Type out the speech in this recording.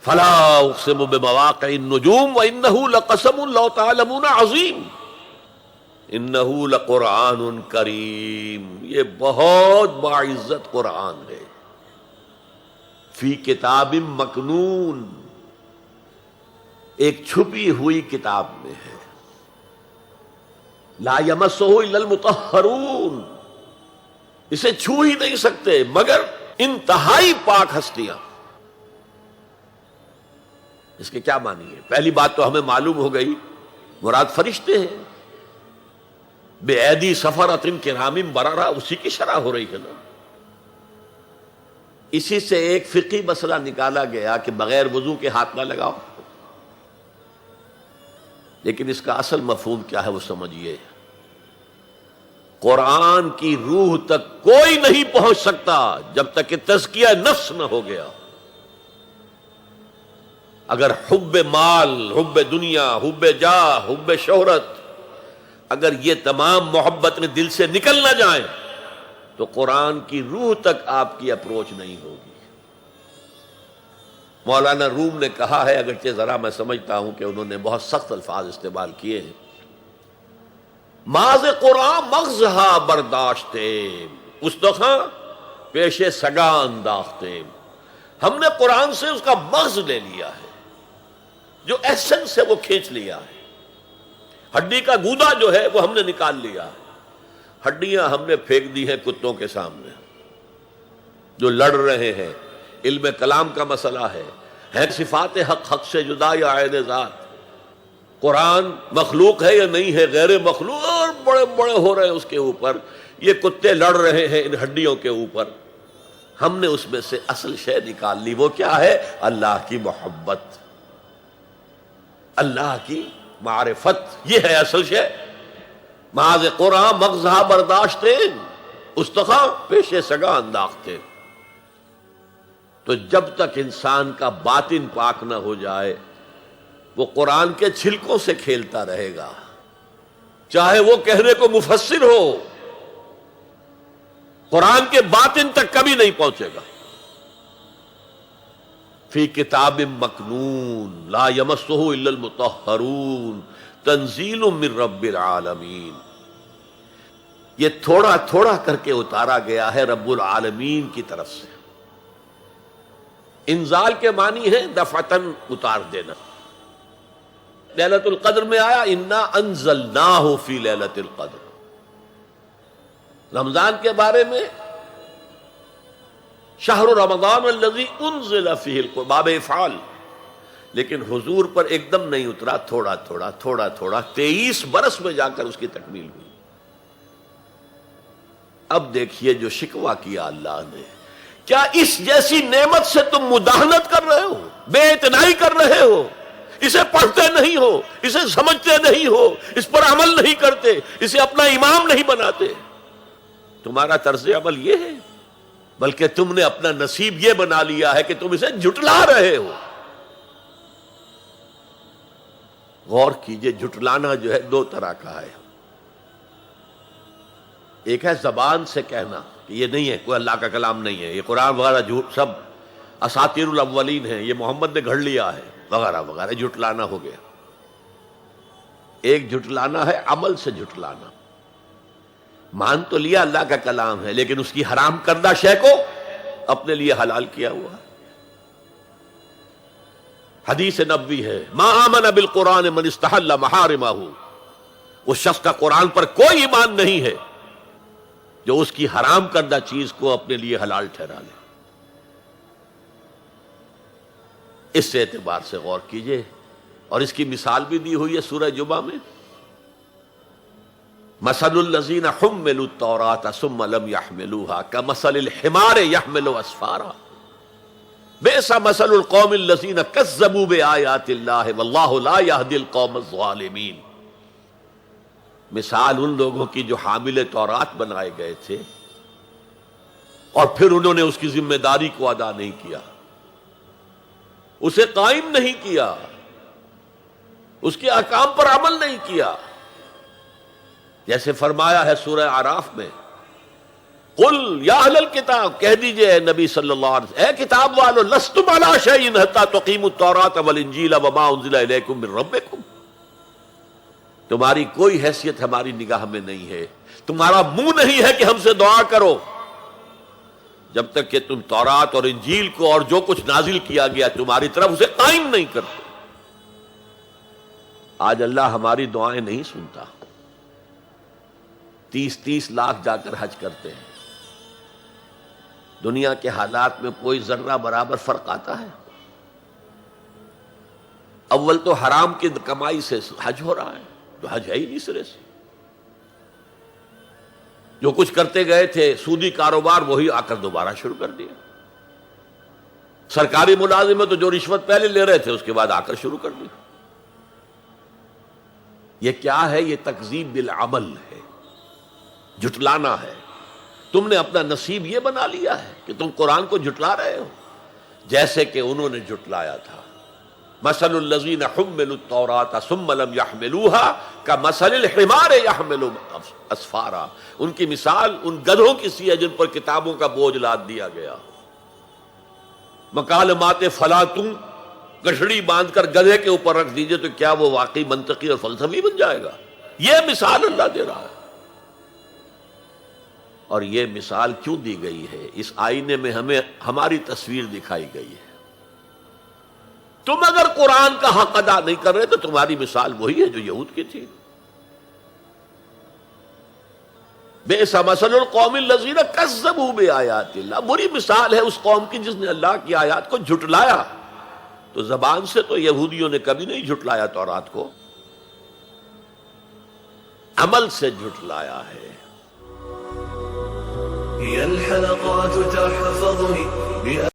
فلا اقسم بمواقع النجوم وانه لقسم لو تعلمون عظیم انہ لقرآن کریم، یہ بہت باعزت قرآن ہے، فی کتاب مکنون، ایک چھپی ہوئی کتاب میں ہے، لا یمسہ الا المطہرون، اسے چھو ہی نہیں سکتے مگر انتہائی پاک ہستیاں۔ اس کے کیا معنی ہے؟ پہلی بات تو ہمیں معلوم ہو گئی، مراد فرشتے ہیں، بے ایدی سفرۃ کرام بررہ، اسی کی شرح ہو رہی ہے نا۔ اسی سے ایک فقہی مسئلہ نکالا گیا کہ بغیر وضو کے ہاتھ نہ لگاؤ، لیکن اس کا اصل مفہوم کیا ہے وہ سمجھیے۔ قرآن کی روح تک کوئی نہیں پہنچ سکتا جب تک کہ تزکیہ نفس نہ ہو گیا۔ اگر حب مال، حب دنیا، حب جاہ، حب شہرت، اگر یہ تمام محبت میں دل سے نکل نہ جائیں تو قرآن کی روح تک آپ کی اپروچ نہیں ہوگی۔ مولانا روم نے کہا ہے، اگرچہ ذرا میں سمجھتا ہوں کہ انہوں نے بہت سخت الفاظ استعمال کیے ہیں، ماز قرآن مغزہا برداشتے استخاں پیش سگا انداختے، ہم نے قرآن سے اس کا مغز لے لیا ہے، جو ایسنس ہے وہ کھینچ لیا ہے، ہڈی کا گودا جو ہے وہ ہم نے نکال لیا ہے، ہڈیاں ہم نے پھینک دی ہیں کتوں کے سامنے جو لڑ رہے ہیں۔ علم کلام کا مسئلہ ہے صفات حق حق سے جدا یا عین ذات، قرآن مخلوق ہے یا نہیں ہے، غیر مخلوق، اور بڑے بڑے ہو رہے ہیں اس کے اوپر، یہ کتے لڑ رہے ہیں ان ہڈیوں کے اوپر۔ ہم نے اس میں سے اصل شے نکال لی، وہ کیا ہے؟ اللہ کی محبت، اللہ کی معرفت، یہ ہے اصل شے۔ ماذ قرآن مغزہ برداشتے استخاں پیش سگا انداختے۔ تو جب تک انسان کا باطن پاک نہ ہو جائے وہ قرآن کے چھلکوں سے کھیلتا رہے گا، چاہے وہ کہنے کو مفسر ہو، قرآن کے باطن تک کبھی نہیں پہنچے گا۔ فی کتاب مکنون لا یمسہ الا المطہرون تنزیل من رب العالمین، یہ تھوڑا تھوڑا کر کے اتارا گیا ہے رب العالمین کی طرف سے۔ انزال کے معنی ہے دفعتاً اتار دینا۔ لیلۃ القدر میں آیا انا انزلناہ فی لیلۃ القدر، رمضان کے بارے میں شہر رمضان الذی انزل فیہ القرآن، باب افعال، لیکن حضور پر ایک دم نہیں اترا، تھوڑا تھوڑا تھوڑا تھوڑا 23 برس میں جا کر اس کی تکمیل ہوئی۔ اب دیکھیے جو شکوہ کیا اللہ نے، کیا اس جیسی نعمت سے تم مداہنت کر رہے ہو، بے اعتنائی کر رہے ہو، اسے پڑھتے نہیں ہو، اسے سمجھتے نہیں ہو، اس پر عمل نہیں کرتے، اسے اپنا امام نہیں بناتے؟ تمہارا طرز عمل یہ ہے، بلکہ تم نے اپنا نصیب یہ بنا لیا ہے کہ تم اسے جھٹلا رہے ہو۔ غور کیجئے، جھٹلانا جو ہے دو طرح کا ہے، ایک ہے زبان سے کہنا کہ یہ نہیں ہے، کوئی اللہ کا کلام نہیں ہے، یہ قرآن وغیرہ جھوٹ، سب اساطیر الاولین ہیں، یہ محمد نے گھڑ لیا ہے وغیرہ وغیرہ، جھٹلانا ہو گیا۔ ایک جھٹلانا ہے عمل سے جھٹلانا، مان تو لیا اللہ کا کلام ہے لیکن اس کی حرام کردہ شے کو اپنے لیے حلال کیا ہوا۔ حدیث نبوی ہے ما آمن بالقرآن من استحل محارمہ، اس شخص کا قرآن پر کوئی ایمان نہیں ہے جو اس کی حرام کردہ چیز کو اپنے لیے حلال ٹھہرا لے۔ اس اعتبار سے غور کیجئے، اور اس کی مثال بھی دی ہوئی ہے سورہ جمعہ میں، مثل الذین حملوا التوراۃ ثم لم يحملوها كمثل الحمار يحمل اسفارا بئس مثل القوم الذین کذبوا بآیات اللہ واللہ لا يهدی القوم الظالمین۔ مثال ان لوگوں کی جو حامل تورات بنائے گئے تھے اور پھر انہوں نے اس کی ذمہ داری کو ادا نہیں کیا، اسے قائم نہیں کیا، اس کے احکام پر عمل نہیں کیا۔ جیسے فرمایا ہے سورہ اعراف میں قل یا اہل الکتاب، کہہ دیجئے اے نبی صلی اللہ علیہ وسلم، اے کتاب والو، لستم علی شیء حتی تقیموا التوراۃ والانجیل وما انزل الیکم من ربکم، تمہاری کوئی حیثیت ہماری نگاہ میں نہیں ہے، تمہارا منہ نہیں ہے کہ ہم سے دعا کرو جب تک کہ تم تورات اور انجیل کو اور جو کچھ نازل کیا گیا تمہاری طرف اسے قائم نہیں کرتے۔ آج اللہ ہماری دعائیں نہیں سنتا، 30 لاکھ جا کر حج کرتے ہیں، دنیا کے حالات میں کوئی ذرہ برابر فرق آتا ہے؟ اول تو حرام کی کمائی سے حج ہو رہا ہے، تو حج ہے ہی نہیں سرے سے، جو کچھ کرتے گئے تھے سودی کاروبار وہی آ کر دوبارہ شروع کر دیا، سرکاری ملازم ہے تو جو رشوت پہلے لے رہے تھے اس کے بعد آ کر شروع کر دی۔ یہ کیا ہے؟ یہ تکذیب بالعمل ہے، جھٹلانا ہے۔ تم نے اپنا نصیب یہ بنا لیا ہے کہ تم قرآن کو جھٹلا رہے ہو، جیسے کہ انہوں نے جھٹلایا تھا۔ مثل الذین حملوا التوراۃ ثم لم يحملوها كمثل الحمار يحمل اسفارا، ان کی مثال ان گدھوں کی سی ہے جن پر کتابوں کا بوجھ لاد دیا گیا۔ مکالمات فلاطوں، گٹھڑی باندھ کر گدھے کے اوپر رکھ دیجئے تو کیا وہ واقعی منطقی اور فلسفی بن جائے گا؟ یہ مثال اللہ دے رہا ہے۔ اور یہ مثال کیوں دی گئی ہے؟ اس آئینے میں ہمیں ہماری تصویر دکھائی گئی ہے۔ تم اگر قرآن کا حق ادا نہیں کر رہے تو تمہاری مثال وہی ہے جو یہود کی تھی۔ بئس مثل القوم الذین کذبوا بآیات اللہ، بری مثال ہے اس قوم کی جس نے اللہ کی آیات کو جھٹلایا۔ تو زبان سے تو یہودیوں نے کبھی نہیں جھٹلایا تورات کو، عمل سے جھٹلایا ہے۔ هي الحلقات تحفظني